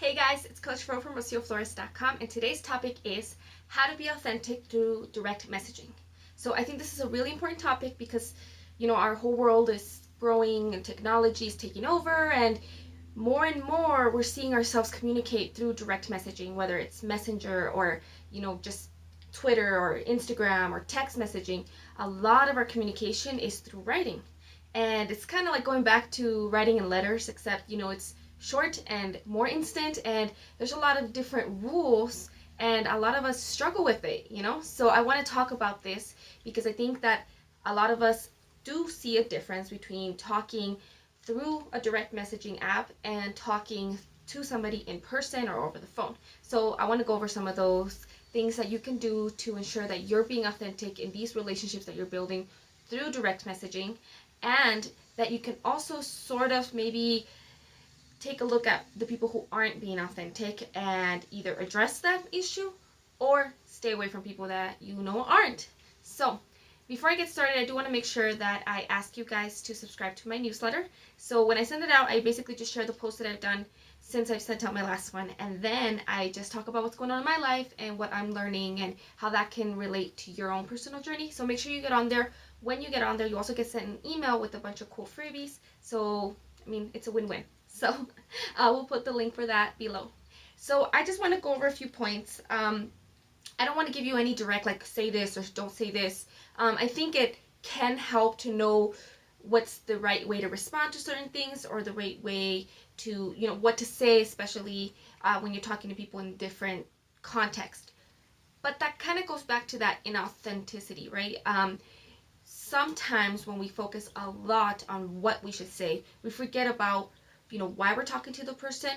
Hey guys, it's Coach Fro from RocioFlores.com, and today's topic is how to be authentic through direct messaging. So I think this is a really important topic because, our whole world is growing and technology is taking over, and more we're seeing ourselves communicate through direct messaging, whether it's Messenger or, just Twitter or Instagram or text messaging. A lot of our communication is through writing. And it's kind of like going back to writing in letters, except, it's short and more instant, and there's a lot of different rules, and a lot of us struggle with it. So I want to talk about this because I think that a lot of us do see a difference between talking through a direct messaging app and talking to somebody in person or over the phone. So I want to go over some of those things that you can do to ensure that you're being authentic in these relationships that you're building through direct messaging, and that you can also sort of maybe take a look at the people who aren't being authentic and either address that issue or stay away from people that aren't. So before I get started, I do want to make sure that I ask you guys to subscribe to my newsletter. So when I send it out, I basically just share the posts that I've done since I've sent out my last one, and then I just talk about what's going on in my life and what I'm learning and how that can relate to your own personal journey. So make sure you get on there. When you get on there, you also get sent an email with a bunch of cool freebies. So it's a win-win. So we'll put the link for that below. So I just want to go over a few points. I don't want to give you any direct, like, say this or don't say this. I think it can help to know what's the right way to respond to certain things, or the right way to, what to say, especially when you're talking to people in different context. But that kind of goes back to that inauthenticity, right? Sometimes when we focus a lot on what we should say, we forget about, why we're talking to the person,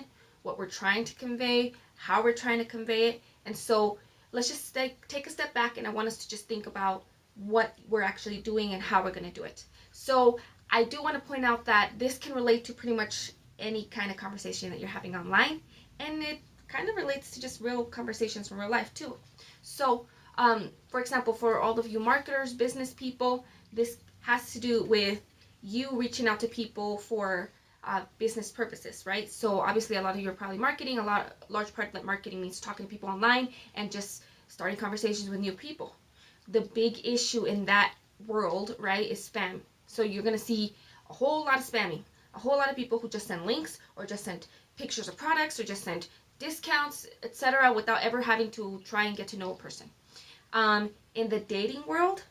what we're trying to convey, how we're trying to convey it. And so let's just take a step back, and I want us to just think about what we're actually doing and how we're going to do it. So I do want to point out that this can relate to pretty much any kind of conversation that you're having online, and it kind of relates to just real conversations from real life too. So for example, for all of you marketers, business people, this has to do with you reaching out to people for business purposes, right? So obviously a lot of you are probably marketing. Large part of that marketing means talking to people online and just starting conversations with new people. The big issue in that world, right, is spam. So you're going to see a whole lot of spamming, a whole lot of people who just send links or just send pictures of products or just send discounts, etc., without ever having to try and get to know a person. In the dating world,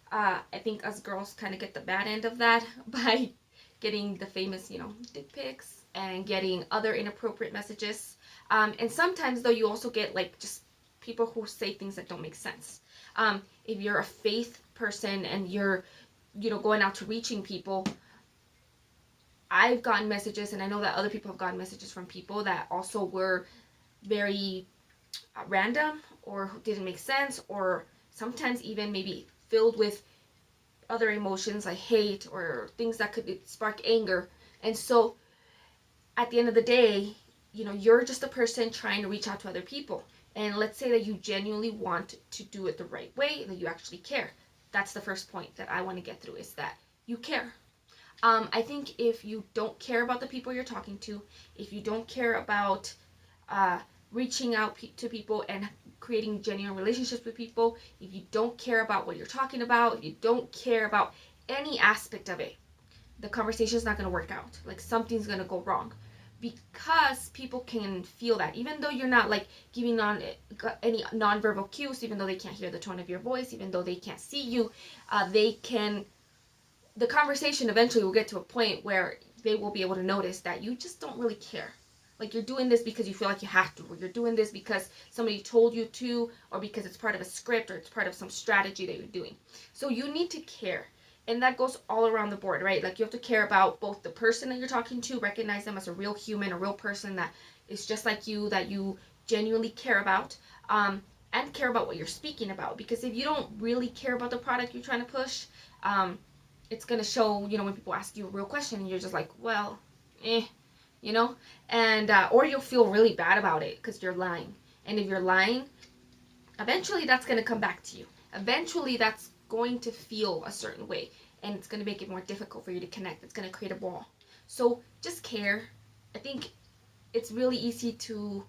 I think us girls kind of get the bad end of that by getting the famous, dick pics and getting other inappropriate messages. And sometimes, though, you also get, like, just people who say things that don't make sense. If you're a faith person and you're, going out to reaching people, I've gotten messages, and I know that other people have gotten messages from people that also were very random or didn't make sense, or sometimes even maybe filled with other emotions like hate or things that could spark anger. And so at the end of the day, you're just a person trying to reach out to other people. And let's say that you genuinely want to do it the right way, that you actually care. That's the first point that I want to get through, is that you care. I think if you don't care about the people you're talking to, if you don't care about reaching out to people and creating genuine relationships with people, if you don't care about what you're talking about, if you don't care about any aspect of it, the conversation is not going to work out. Like, something's going to go wrong, because people can feel that. Even though you're not, like, giving any nonverbal cues, even though they can't hear the tone of your voice, even though they can't see you, the conversation eventually will get to a point where they will be able to notice that you just don't really care. Like, you're doing this because you feel like you have to, or you're doing this because somebody told you to, or because it's part of a script, or it's part of some strategy that you're doing. So you need to care. And that goes all around the board, right? Like, you have to care about both the person that you're talking to, recognize them as a real human, a real person that is just like you, that you genuinely care about, and care about what you're speaking about. Because if you don't really care about the product you're trying to push, it's going to show, when people ask you a real question and you're just like, well, and or you'll feel really bad about it because you're lying. And if you're lying, eventually that's going to come back to you. Eventually that's going to feel a certain way, and it's going to make it more difficult for you to connect. It's going to create a wall. So just care. I think it's really easy to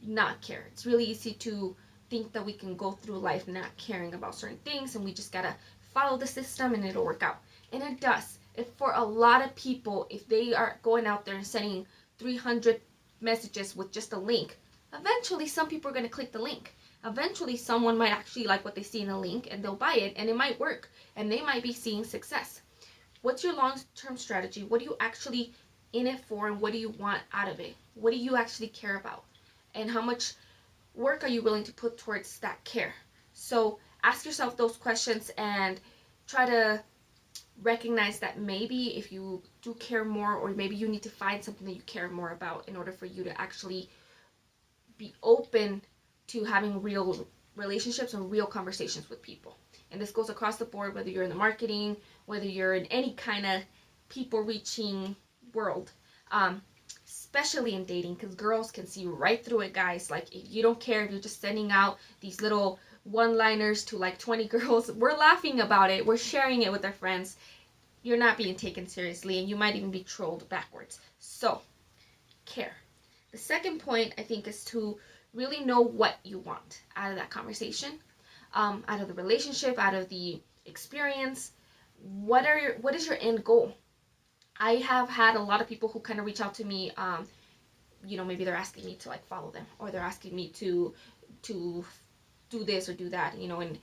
not care. It's really easy to think that we can go through life not caring about certain things and we just gotta follow the system and it'll work out. And it does. If for a lot of people, if they are going out there and sending 300 messages with just a link, eventually some people are going to click the link. Eventually someone might actually like what they see in a link and they'll buy it and it might work and they might be seeing success. What's your long-term strategy? What are you actually in it for and what do you want out of it? What do you actually care about? And how much work are you willing to put towards that care? So ask yourself those questions and try to recognize that maybe if you do care more, or maybe you need to find something that you care more about in order for you to actually be open to having real relationships and real conversations with people. And this goes across the board, whether you're in the marketing, whether you're in any kind of people reaching world, especially in dating, because girls can see right through it, guys. Like, if you don't care, if you're just sending out these little one-liners to like 20 girls, we're laughing about it, we're sharing it with our friends, you're not being taken seriously, and you might even be trolled backwards. So, care. The second point, I think, is to really know what you want out of that conversation, out of the relationship, out of the experience. What is your end goal? I have had a lot of people who kind of reach out to me, maybe they're asking me to like follow them, or they're asking me to do this or do that, and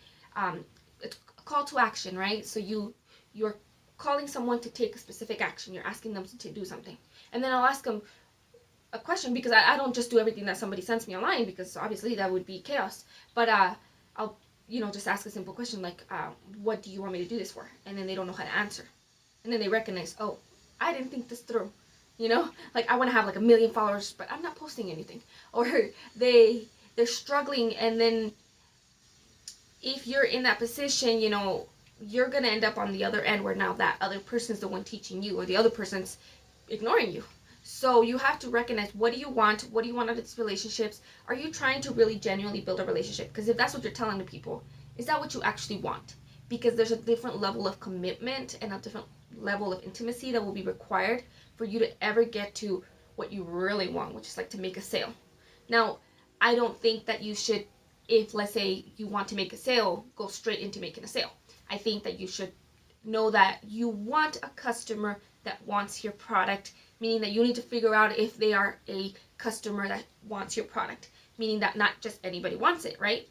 it's a call to action, right? So you're calling someone to take a specific action. You're asking them to do something. And then I'll ask them a question, because I don't just do everything that somebody sends me online, because obviously that would be chaos. But I'll just ask a simple question like, what do you want me to do this for? And then they don't know how to answer. And then they recognize, oh, I didn't think this through. Like, I want to have like 1 million followers, but I'm not posting anything. Or they're struggling, and then if you're in that position, you're going to end up on the other end, where now that other person's the one teaching you, or the other person's ignoring you. So you have to recognize, what do you want? What do you want out of these relationships? Are you trying to really genuinely build a relationship? Because if that's what you're telling the people, is that what you actually want? Because there's a different level of commitment and a different level of intimacy that will be required for you to ever get to what you really want, which is like to make a sale. Now, I don't think that you should, if let's say you want to make a sale, go straight into making a sale. I think that you should know that you want a customer that wants your product, meaning that you need to figure out if they are a customer that wants your product, meaning that not just anybody wants it, right?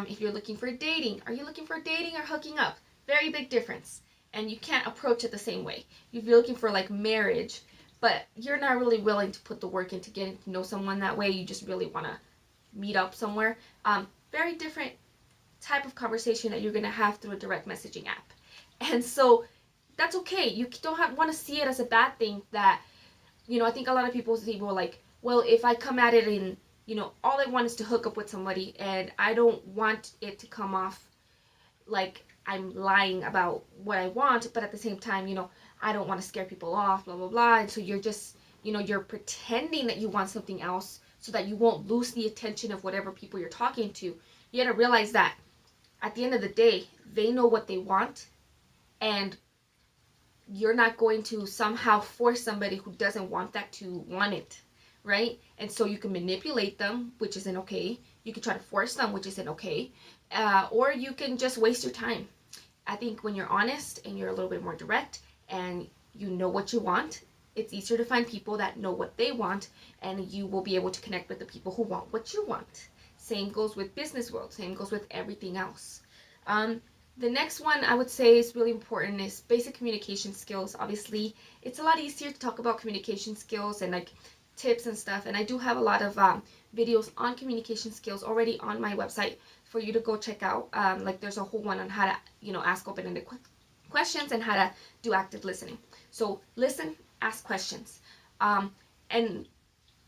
If you're looking for dating, are you looking for dating or hooking up? Very big difference. And you can't approach it the same way. If you're looking for like marriage, but you're not really willing to put the work into getting to know someone that way, you just really want to meet up somewhere. Very different type of conversation that you're going to have through a direct messaging app. And so that's okay. You don't want to see it as a bad thing that, I think a lot of people see, well, like, well, if I come at it and, all I want is to hook up with somebody, and I don't want it to come off like I'm lying about what I want, but at the same time, I don't want to scare people off, blah, blah, blah. And so you're just, you're pretending that you want something else so that you won't lose the attention of whatever people you're talking to. You got to realize that at the end of the day, they know what they want, and you're not going to somehow force somebody who doesn't want that to want it, right? And so you can manipulate them, which isn't okay. You can try to force them, which isn't okay. Or you can just waste your time. I think when you're honest and you're a little bit more direct and you know what you want, it's easier to find people that know what they want, and you will be able to connect with the people who want what you want. Same goes with business world. Same goes with everything else. The next one I would say is really important is basic communication skills. Obviously, it's a lot easier to talk about communication skills and like tips and stuff. And I do have a lot of videos on communication skills already on my website for you to go check out. Like there's a whole one on how to, ask open-ended questions and how to do active listening. So listen, ask questions. And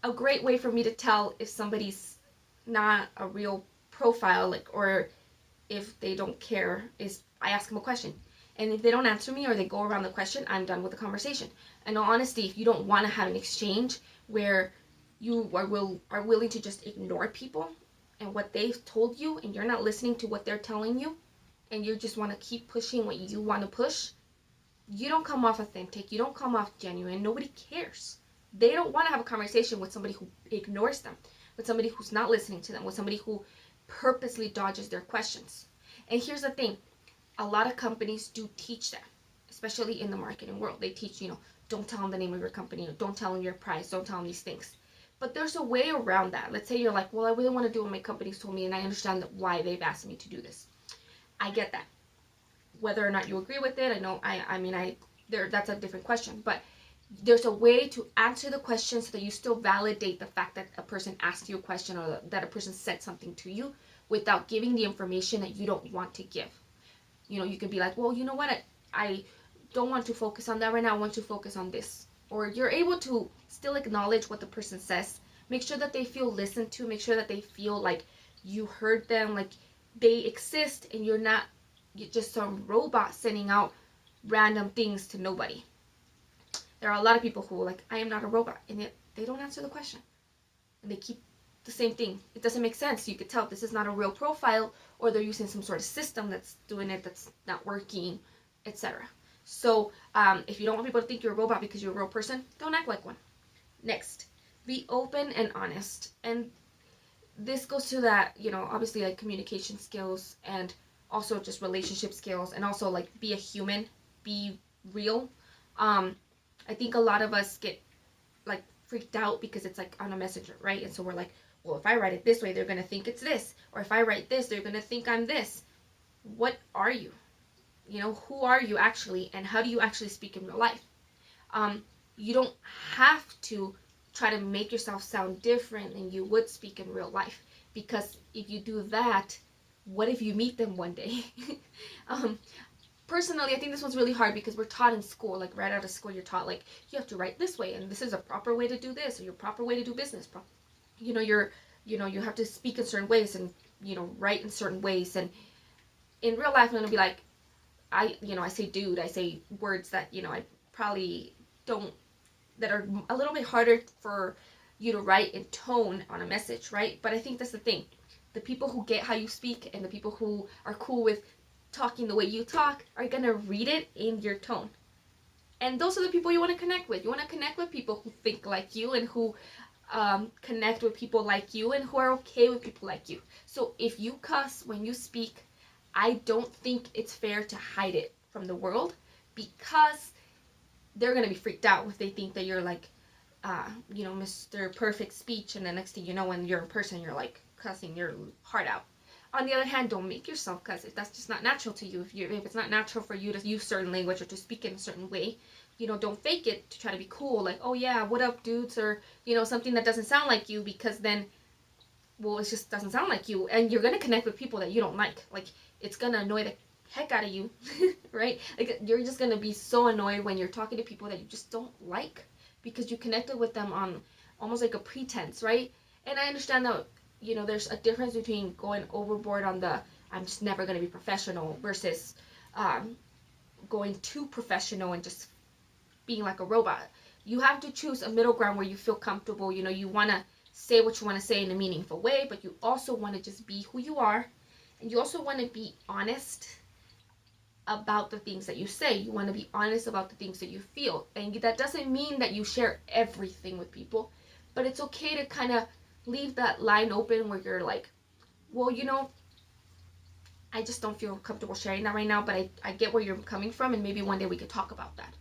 a great way for me to tell if somebody's not a real profile, like, or if they don't care, is I ask them a question. And if they don't answer me or they go around the question, I'm done with the conversation. And in all honesty, if you don't want to have an exchange where you are willing to just ignore people and what they've told you, and you're not listening to what they're telling you, and you just want to keep pushing what you want to push, you don't come off authentic. You don't come off genuine. Nobody cares. They don't want to have a conversation with somebody who ignores them, with somebody who's not listening to them, with somebody who purposely dodges their questions. And here's the thing, a lot of companies do teach that, especially in the marketing world. They teach, don't tell them the name of your company, don't tell them your price, don't tell them these things. But there's a way around that. Let's say you're like, well, I really want to do what my company's told me, and I understand that why they've asked me to do this. I get that. Whether or not you agree with it, I know, that's a different question. But there's a way to answer the question so that you still validate the fact that a person asked you a question, or that a person said something to you, without giving the information that you don't want to give. You could be like, well, you know what, I don't want to focus on that right now, I want to focus on this. Or you're able to still acknowledge what the person says, make sure that they feel listened to, make sure that they feel like you heard them, like they exist, and you're just some robot sending out random things to nobody. There are a lot of people who are like, I am not a robot, and yet they don't answer the question, and they keep the same thing. It doesn't make sense. You could tell this is not a real profile, or they're using some sort of system that's doing it, that's not working, etc. So if you don't want people to think you're a robot because you're a real person, don't act like one. Next, be open and honest. And this goes to that, obviously, like communication skills, and also just relationship skills, and also like be a human, be real. I think a lot of us get like freaked out because it's like on a messenger, right? And so we're like, well, if I write it this way, they're going to think it's this. Or if I write this, they're going to think I'm this. What are you? Who are you actually? And how do you actually speak in real life? You don't have to try to make yourself sound different than you would speak in real life. Because if you do that, what if you meet them one day? Personally, I think this one's really hard because we're taught in school, like right out of school, you're taught like you have to write this way, and this is a proper way to do this, or your proper way to do business. You have to speak in certain ways, and write in certain ways. And in real life, I'm gonna be like, I say dude, I say words that I probably don't, that are a little bit harder for you to write in tone on a message, right? But I think that's the thing. The people who get how you speak, and the people who are cool with talking the way you talk, are gonna read it in your tone. And those are the people you want to connect with. You want to connect with people who think like you, and who connect with people like you, and who are okay with people like you. So if you cuss when you speak, I don't think it's fair to hide it from the world, because they're gonna be freaked out if they think that you're like Mr. Perfect Speech, and the next thing you know, when you're in person, you're like cussing your heart out. On the other hand, don't make yourself cuss if that's just not natural to you. If it's not natural for you to use certain language or to speak in a certain way, don't fake it to try to be cool, like, oh yeah, what up dudes, or something that doesn't sound like you, because then, well, it just doesn't sound like you, and you're gonna connect with people that you don't like. Like, it's gonna annoy the heck out of you, right? Like, you're just gonna be so annoyed when you're talking to people that you just don't like, because you connected with them on almost like a pretense, right? And I understand that there's a difference between going overboard on the I'm just never going to be professional, versus going too professional and just being like a robot. You have to choose a middle ground where you feel comfortable. You want to say what you want to say in a meaningful way, but you also want to just be who you are, and you also want to be honest about the things that you say. You want to be honest about the things that you feel, and that doesn't mean that you share everything with people, but it's okay to kind of leave that line open where you're like, well, I just don't feel comfortable sharing that right now, but I get where you're coming from, and maybe one day we could talk about that.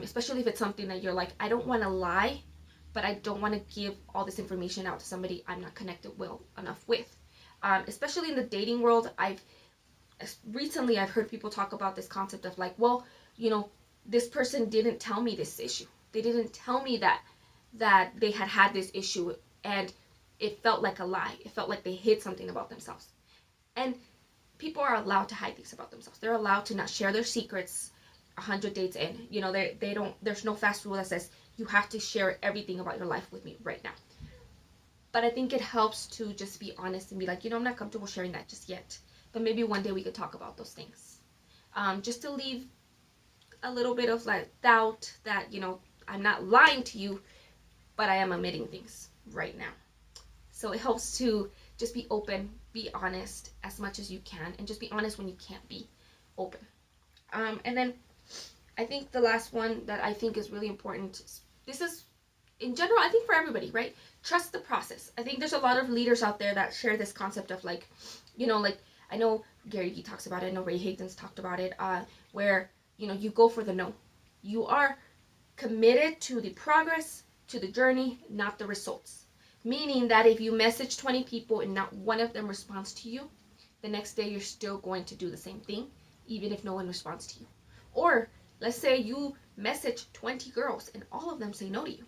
Especially if it's something that you're like, I don't want to lie, but I don't want to give all this information out to somebody I'm not connected well enough with. Especially in the dating world, recently I've heard people talk about this concept of like, well, this person didn't tell me this issue. They didn't tell me that they had this issue, and it felt like a lie. It felt like they hid something about themselves. And people are allowed to hide things about themselves. They're allowed to not share their secrets 100 dates in. They don't, there's no fast rule that says you have to share everything about your life with me right now. But I think it helps to just be honest and be like, I'm not comfortable sharing that just yet, but maybe one day we could talk about those things. Just to leave a little bit of like doubt that, I'm not lying to you, but I am omitting things right now. So it helps to just be open, be honest as much as you can, and just be honest when you can't be open. And then I think the last one that I think is really important, this is in general, I think for everybody, right? Trust the process. I think there's a lot of leaders out there that share this concept of like, like I know Gary Vee talks about it. I know Ray Hayden's talked about it. Where you go for the no. You are committed to the progress, to the journey, not the results. Meaning that if you message 20 people and not one of them responds to you, the next day you're still going to do the same thing, even if no one responds to you. Or let's say you message 20 girls and all of them say no to you.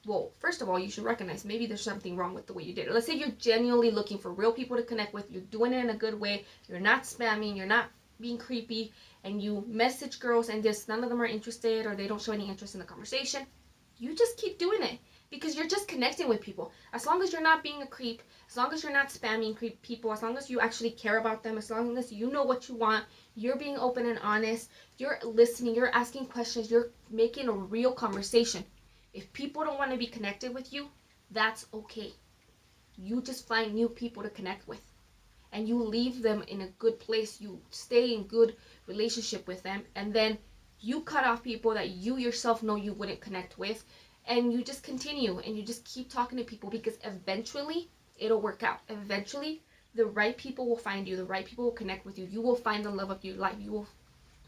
Well, first of all, you should recognize maybe there's something wrong with the way you did it. Let's say you're genuinely looking for real people to connect with. You're doing it in a good way. You're not spamming. You're not being creepy. And you message girls and just none of them are interested or they don't show any interest in the conversation. You just keep doing it because you're just connecting with people. As long as you're not being a creep, as long as you're not spamming creep people, as long as you actually care about them, as long as you know what you want, you're being open and honest, you're listening, you're asking questions, you're making a real conversation. If people don't want to be connected with you, that's okay. You just find new people to connect with. And you leave them in a good place. You stay in good relationship with them. And then you cut off people that you yourself know you wouldn't connect with. And you just continue and you just keep talking to people because eventually it'll work out. Eventually the right people will find you. The right people will connect with you. You will find the love of your life. You will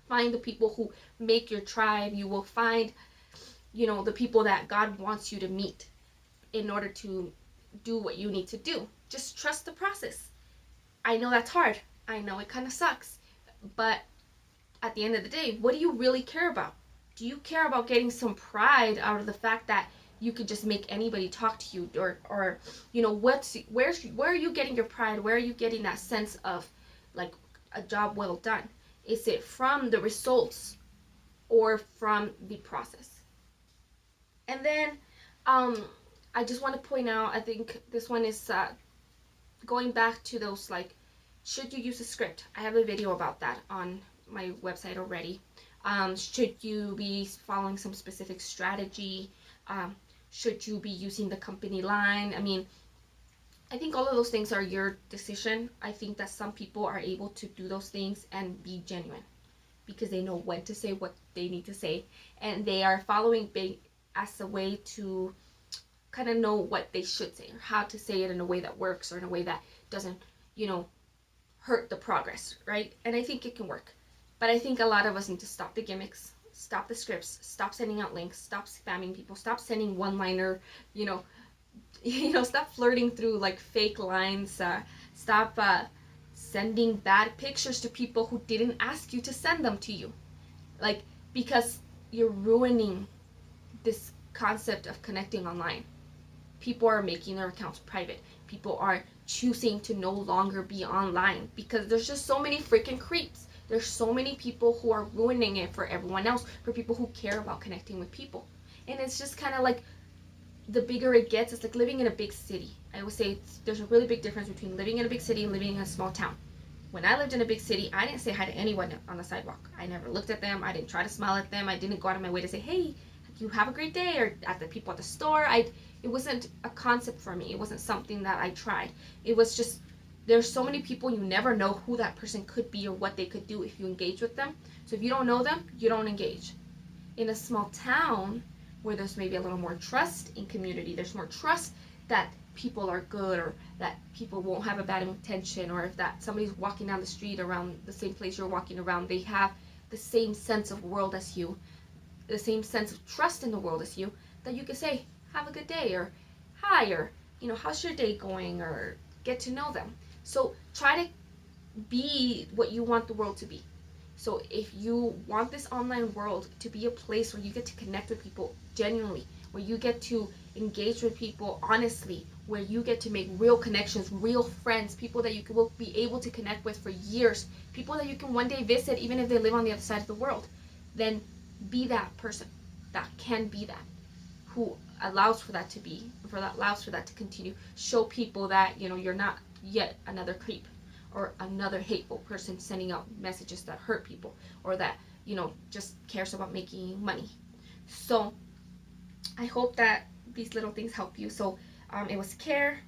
find the people who make your tribe. You will find the people that God wants you to meet in order to do what you need to do. Just trust the process. I know that's hard. I know it kind of sucks. But at the end of the day, what do you really care about? Do you care about getting some pride out of the fact that you could just make anybody talk to you? Or where are you getting your pride? Where are you getting that sense of like a job well done? Is it from the results or from the process? And then I just want to point out, I think this one is going back to those like, should you use a script? I have a video about that on my website already. Should you be following some specific strategy? Should you be using the company line? I mean, I think all of those things are your decision. I think that some people are able to do those things and be genuine because they know when to say what they need to say, and they are following as a way to kind of know what they should say or how to say it in a way that works or in a way that doesn't, hurt the progress, right? And I think it can work. But I think a lot of us need to stop the gimmicks, stop the scripts, stop sending out links, stop spamming people, stop sending one-liner, stop flirting through like fake lines, stop sending bad pictures to people who didn't ask you to send them to you. Like, because you're ruining this concept of connecting online. People are making their accounts private. People are choosing to no longer be online because there's just so many freaking creeps. There's so many people who are ruining it for everyone else, for people who care about connecting with people. And it's just kind of like, the bigger it gets, it's like living in a big city. I would say there's a really big difference between living in a big city and living in a small town. When I lived in a big city, I didn't say hi to anyone on the sidewalk. I never looked at them. I didn't try to smile at them. I didn't go out of my way to say, hey, you have a great day, or at the people at the store. It wasn't a concept for me. It wasn't something that I tried. It was just, there's so many people, you never know who that person could be or what they could do if you engage with them. So if you don't know them, you don't engage. In a small town where there's maybe a little more trust in community, there's more trust that people are good or that people won't have a bad intention, or if that somebody's walking down the street around the same place you're walking around, they have the same sense of world as you, the same sense of trust in the world as you, that you can say, have a good day, or hi, or how's your day going, or get to know them. So try to be what you want the world to be. So if you want this online world to be a place where you get to connect with people genuinely, where you get to engage with people honestly, where you get to make real connections, real friends, people that you will be able to connect with for years, people that you can one day visit even if they live on the other side of the world, then be that person that can be that, who allows for that to be, allows for that to continue. Show people that you're not yet another creep or another hateful person sending out messages that hurt people, or that just cares about making money. So I hope that these little things help you. So it was care,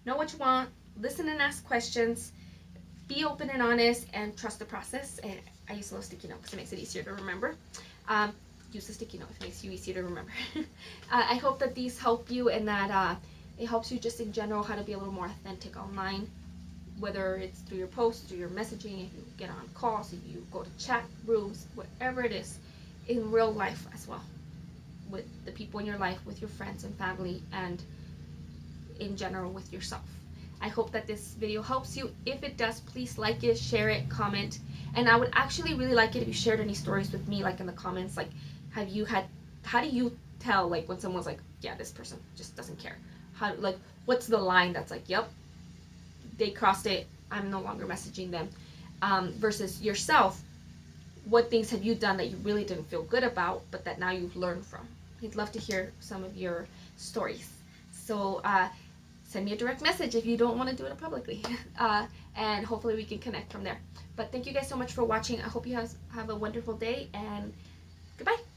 know what you want, listen and ask questions, be open and honest, and trust the process. And I use a little sticky note because it makes it easier to remember. use the sticky note if it makes you easier to remember. I hope that these help you and that it helps you just in general how to be a little more authentic online, whether it's through your posts, through your messaging, if you get on calls, if you go to chat rooms, whatever it is, in real life as well, with the people in your life, with your friends and family, and in general with yourself. I hope that this video helps you. If it does, please like it, share it, comment. And I would actually really like it if you shared any stories with me, like in the comments, like how do you tell like when someone's like, yeah, this person just doesn't care? How, like, what's the line that's like, yep, they crossed it, I'm no longer messaging them, versus yourself, what things have you done that you really didn't feel good about, but that now you've learned from? I'd love to hear some of your stories. So send me a direct message if you don't want to do it publicly, and hopefully we can connect from there. But thank you guys so much for watching. I hope you have a wonderful day, and goodbye.